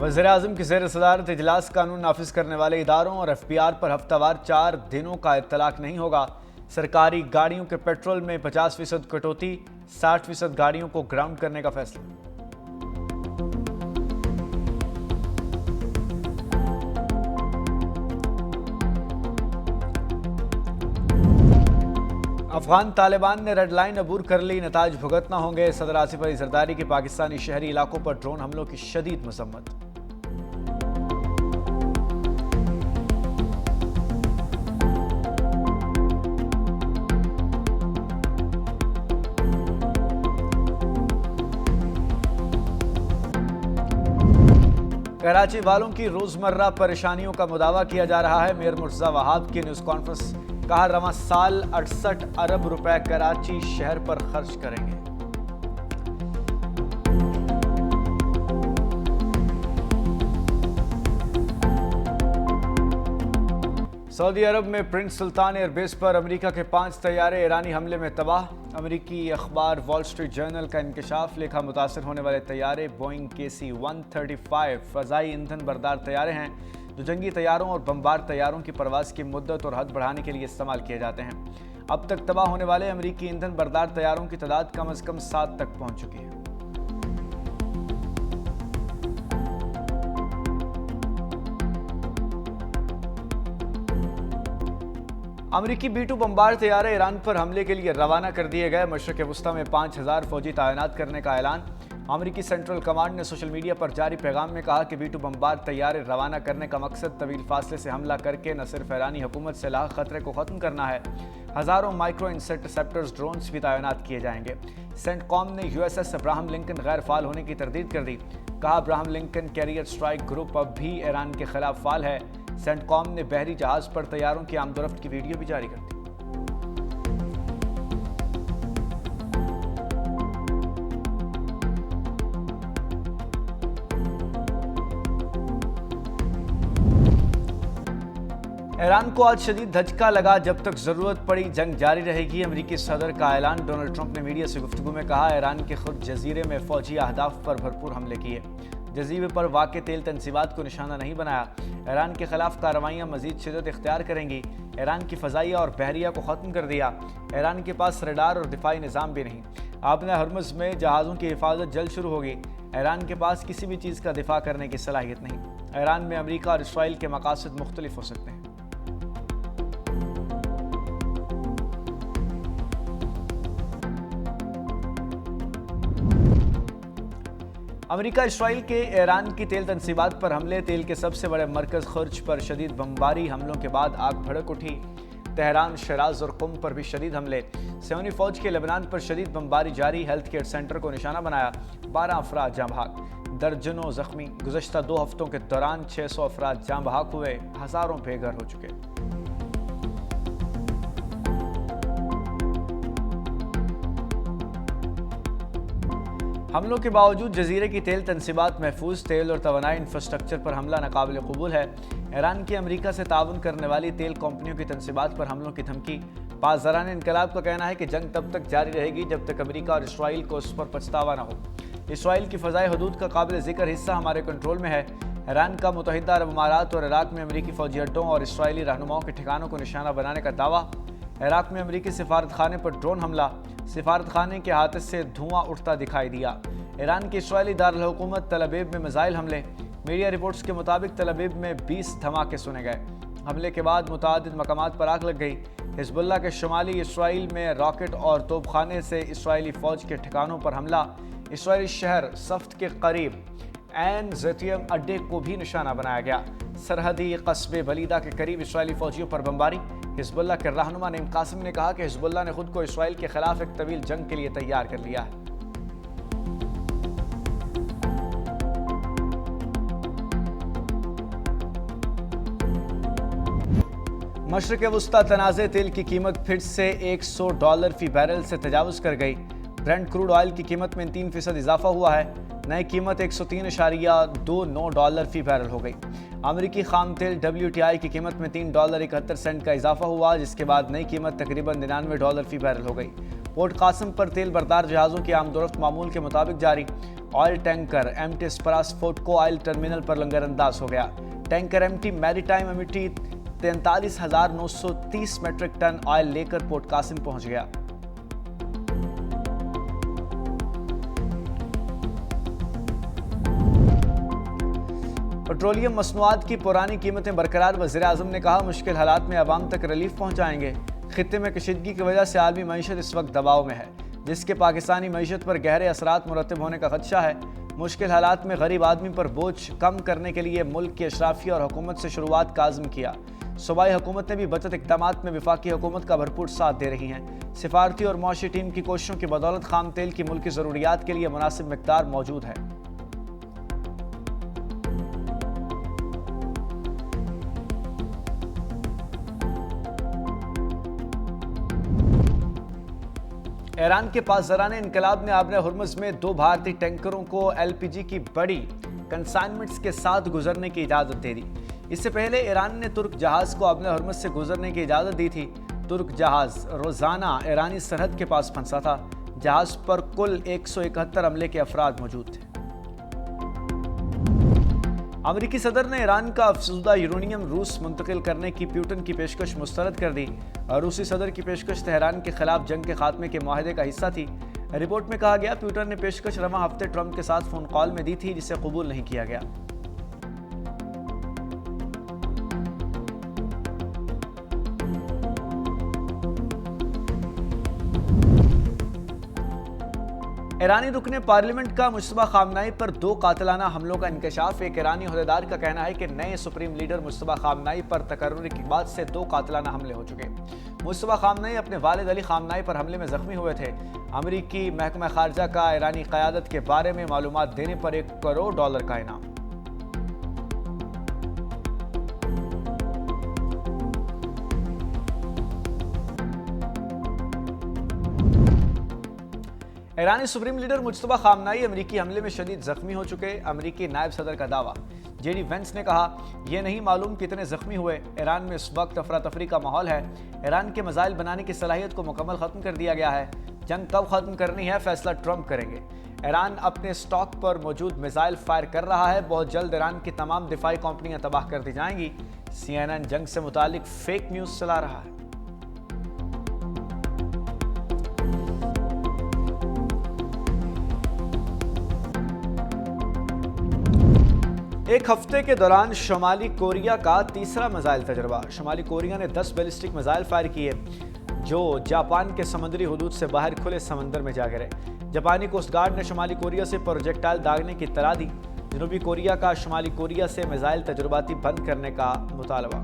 वज़ीर-ए-आज़म की ज़ेर सदारत इजलास कानून नाफिज करने वाले इदारों और FBR पर हफ्तावार 4 दिनों का इत्तलाक नहीं होगा। सरकारी गाड़ियों के पेट्रोल में 50% कटौती, 60% गाड़ियों को ग्राउंड करने का फैसला। अफगान तालिबान ने रेड लाइन अबूर कर ली, नताज भुगतना होंगे। सदर आसिफ अली जरदारी की पाकिस्तानी शहरी इलाकों पर ड्रोन हमलों की शदीद मजम्मत। कराची वालों की रोजमर्रा परेशानियों का मुदावा किया जा रहा है। मेयर मुर्तजा वहाब की न्यूज कॉन्फ्रेंस, कहा रवां साल 68 अरब रुपए कराची शहर पर खर्च करेंगे। सऊदी अरब में प्रिंस सुल्तान एयरबेस पर अमेरिका के 5 तैयारे ईरानी हमले में तबाह। अमेरिकी अखबार वॉल स्ट्रीट जर्नल का इंकशाफ, लिखा मुतासर होने वाले तैयारे बोइंग KC-135 फजाई ईंधन बरदार तैयारे हैं जो जंगी तैयारों और बमबार तैयारों की परवाज की मुद्दत और हद बढ़ाने के लिए इस्तेमाल किए जाते हैं। अब तक तबाह होने वाले अमेरिकी ईंधन बरदार तैयारों की तादाद कम से कम 7 तक पहुंच चुकी है। अमेरिकी B-2 बमबार तैयारे ईरान पर हमले के लिए रवाना कर दिए गए। मशरक़ वुस्ता में 5000 फौजी तैनात करने का ऐलान। अमेरिकी सेंट्रल कमांड ने सोशल मीडिया पर जारी पैगाम में कहा कि B-2 बमबार तैयारे रवाना करने का मकसद तवील फासले से हमला करके न सिर्फ ईरानी हुकूमत से लाक खतरे को ख़त्म करना है, हज़ारों माइक्रो इंटरसेप्टर्स ड्रोन्स भी तैनात किए जाएंगे। सेंटकॉम ने USS अब्राहम लिंकन गैर फाल होने की तरदीद कर दी। कहा Abraham Lincoln carrier strike group अब भी ईरान के खिलाफ फाल है। सेंटकॉम ने बहरी जहाज पर तैयारों की आमदोरफ्त की वीडियो भी जारी कर दी। ईरान को आज शदीद धचका लगा। जब तक जरूरत पड़ी जंग जारी रहेगी। अमेरिकी सदर का ऐलान। डोनाल्ड ट्रंप ने मीडिया से गुफ्तगू में कहा ईरान के खुद जजीरे में फौजी अहदाफ पर भरपूर हमले किए, जजीरे पर वाक़ तेल तनसीबात को निशाना नहीं बनाया। ईरान के खिलाफ कार्रवाइयाँ मजीद शिद्दत इख्तियार करेंगी। ईरान की फ़ज़ाइया और बहरिया को ख़त्म कर दिया। ईरान के पास रडार और दिफाई निज़ाम भी नहीं। आपने हरमुज़ में जहाज़ों की हिफाजत जल्द शुरू होगी। ईरान के पास किसी भी चीज़ का दिफा करने की सलाहियत नहीं। ईरान में अमेरिका और इसराइल के मकासद मुख्तलिफ हो सकते हैं। अमेरिका इसराइल के ईरान की तेल तनसीबात पर हमले, तेल के सबसे बड़े मरकज़ खुर्ज पर शदीद बमबारी हमलों के बाद आग भड़क उठी। तेहरान, शिराज और कुम पर भी शदीद हमले। सियोनी फौज के लेबनान पर शदीद बमबारी जारी। हेल्थ केयर सेंटर को निशाना बनाया, 12 अफराद जाँ बहक, दर्जनों जख्मी। गुज़श्ता 2 हफ्तों के दौरान 600 अफराद जाँ बहक हुए, हज़ारों बेघर हो चुके। हमलों के बावजूद जजीरे की तेल तनसीबात महफूज। तेल और तवानाई इंफ्रास्ट्रक्चर पर हमला नाकाबिल कबूल है। ईरान की अमेरिका से ताउन करने वाली तेल कंपनियों की तनसीबात पर हमलों की धमकी। पासदारान इनकलाब का कहना है कि जंग तब तक जारी रहेगी जब तक अमेरिका और इसराइल को उस पर पछतावा न हो। इसराइल की फ़ज़ाई हदूद का काबिल ज़िक्र हिस्सा हमारे कंट्रोल में है। ईरान का मुत्तहिदा अरब अमारात और इराक में अमेरिकी फ़ौजी अड्डों और इसराइली रहनुमाओं के ठिकानों को निशाना बनाने का दावा। इराक में अमेरिकी सिफारत खाने पर ड्रोन हमला, सिफारत खाने के हादसे से धुआं उठता दिखाई दिया। ईरान की इसराइली दारुल हुकूमत तल अबीब में मिसाइल हमले। मीडिया रिपोर्ट्स के मुताबिक तल अबीब में 20 धमाके सुने गए। हमले के बाद मुतादिद मकामात पर आग लग गई। हिजबुल्लाह के शुमाली इसराइल में रॉकेट और तोपखाने से इसराइली फ़ौज के ठिकानों पर हमला। इसराइली शहर सफ्त के करीब एन ज़ेतियम अड्डे को भी निशाना बनाया गया। सरहदी कस्बे वलीदा के करीब इसराइली फ़ौजियों पर बमबारी। हिजबुल्लाह के रहनुमा नईम कासिम ने कहा कि हिजबुल्लाह ने खुद को इसराइल के खिलाफ एक तवील जंग के लिए तैयार कर लिया है। मशरक़ वुस्ता तनाज़े, तेल की कीमत फिर से $100 फ़ी बैरल से तजावुज़ कर गई। ब्रेंट क्रूड ऑयल की कीमत में 3% इजाफा हुआ है। नई कीमत $103.29 फ़ी बैरल हो गई। अमेरिकी खाम तेल WTI की कीमत में $3.71 का इजाफा हुआ, जिसके बाद नई कीमत तकरीबन $99 फ़ी बैरल हो गई। पोर्ट कासिम पर तेल बरदार जहाज़ों की आमदोरफ्त मामूल के मुताबिक जारी। ऑयल टैंकर एमटी स्परासफोर्टको ऑयल टर्मिनल पर लंगरअंदाज हो गया। Tanker MT maritime amity 43,930 metric tonne oil लेकर पोर्ट कासिम पहुंच गया। पेट्रोलियम मसनूआत की पुरानी कीमतें बरकरार। वज़ीर-ए-आज़म ने कहा, मुश्किल हालात में अवाम तक रिलीफ पहुंचाएंगे। खित्ते में कशीदगी की वजह से आलमी मईशत इस वक्त दबाव में है, जिसके पाकिस्तानी मईशत पर गहरे असरात मुरतब होने का खदशा है। मुश्किल हालात में गरीब आदमी पर बोझ कम करने के लिए मुल्क की अशराफिया और हुकूमत से शुरुआत का आज़म किया। सूबाई हुकूमत ने भी बचत इक़दामात में वफाकी हुकूमत का भरपूर साथ दे रही हैं। सिफारती और मुआशी टीम की कोशिशों की बदौलत खाम तेल की मुल्की ज़रूरियात के लिए मुनासिब मिक़दार मौजूद है। ईरान के पास ज़राने इनकलाब ने आबने हुर्मुज़ में 2 भारतीय टैंकरों को एलपीजी की बड़ी कंसाइनमेंट्स के साथ गुजरने की इजाज़त दे दी। इससे पहले ईरान ने तुर्क जहाज़ को आबने हुर्मुज़ से गुजरने की इजाज़त दी थी। तुर्क जहाज़ रोज़ाना ईरानी सरहद के पास फंसा था। जहाज़ पर कुल 171 अमले के अफराद मौजूद थे। अमेरिकी सदर ने ईरान का अफसुदा यूरेनियम रूस मुंतकिल करने की प्यूटन की पेशकश मुस्तरद कर दी। रूसी सदर की पेशकश तेहरान के खिलाफ जंग के खात्मे के मुआहदे का हिस्सा थी। रिपोर्ट में कहा गया, प्यूटन ने पेशकश रवां हफ्ते ट्रंप के साथ फोन कॉल में दी थी, जिसे कबूल नहीं किया गया। ईरानी रुकने पार्लियामेंट का मुश्तबा खामनाई पर 2 कातिलाना हमलों का इंकशाफ। एक ईरानी ओहदेदार का कहना है कि नए सुप्रीम लीडर मुश्तबा खामनाई पर तकर्रुर के बाद से 2 कातिलाना हमले हो चुके। मुश्तबा खामनाई अपने वालिद अली खामनाई पर हमले में जख्मी हुए थे। अमेरिकी महकमा खारजा का ईरानी क़यादत के बारे में मालूमात देने पर $1 करोड़ का इनाम। ईरानी सुप्रीम लीडर मुश्तबा खामनाई अमेरिकी हमले में शदीद जख्मी हो चुके। अमेरिकी नायब सदर का दावा। जेडी वेंस ने कहा, यह नहीं मालूम कितने जख्मी हुए। ईरान में इस वक्त अफरा तफरी का माहौल है। ईरान के मिसाइल बनाने की सलाहियत को मुकम्मल खत्म कर दिया गया है। जंग कब खत्म करनी है, फैसला ट्रंप करेंगे। ईरान अपने स्टॉक पर मौजूद मिसाइल फायर कर रहा है। बहुत जल्द ईरान की तमाम दिफाई कंपनियां तबाह कर दी जाएंगी। CNN जंग से मुतालिक फेक न्यूज चला रहा है। एक हफ्ते के दौरान शुमाली कोरिया का तीसरा मिसाइल तजर्बा। शुमाली कोरिया ने 10 बैलिस्टिक मिसाइल फायर किए, जो जापान के समुद्री हुदूद से बाहर खुले समंदर में जा गिरे। जापानी कोस्ट गार्ड ने शुमाली कोरिया से प्रोजेक्टाइल दागने की इत्तला दी। जनूबी कोरिया का शुमाली कोरिया से मिसाइल तजुर्बाती बंद करने का मुतालबा।